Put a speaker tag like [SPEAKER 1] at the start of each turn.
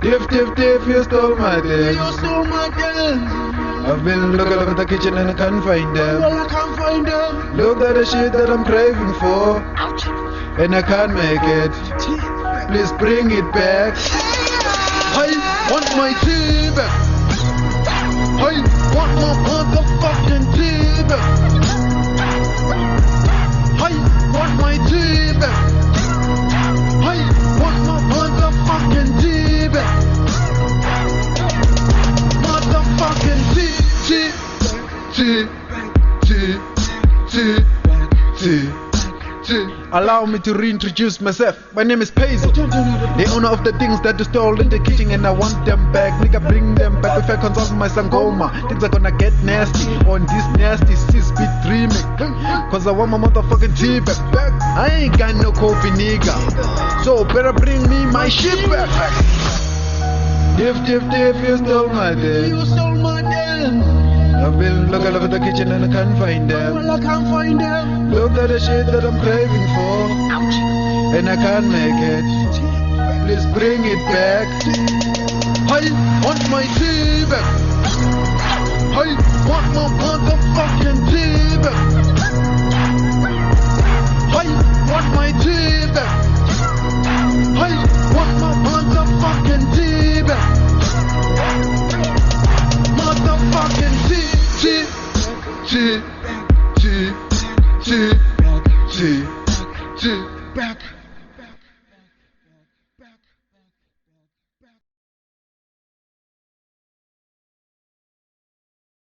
[SPEAKER 1] Diff, you stole my things.
[SPEAKER 2] You stole my things.
[SPEAKER 1] I've been looking up at the kitchen and I can't find them.
[SPEAKER 2] Well, I can't find them.
[SPEAKER 1] Look at the shit that I'm craving for, and I can't make it. Please bring it back. I want my tea back. I want my motherfucking tea back. I want my tea back. I want my motherfucking tea back. Motherfucking tea. Allow me to reintroduce myself. My name is Paizo, the owner of the things that you stole in the kitchen, and I want them back. Nigga, bring them back. If I consult my sangoma, things are gonna get nasty on this nasty 6-bit remix. Cause I want my motherfucking tea back. I ain't got no coffee, nigga, so better bring me my shit back. Diff, you stole my things.
[SPEAKER 2] You stole my things.
[SPEAKER 1] I've been looking over the kitchen and I can't find them.
[SPEAKER 2] Well, I can't find them.
[SPEAKER 1] Look at the shit that I'm craving for, and I can't make it. Please bring it back. I want my tea back. I want my motherfucking tea back. I want my tea back. I want my motherfucking tea back. Motherfucking tea. Back.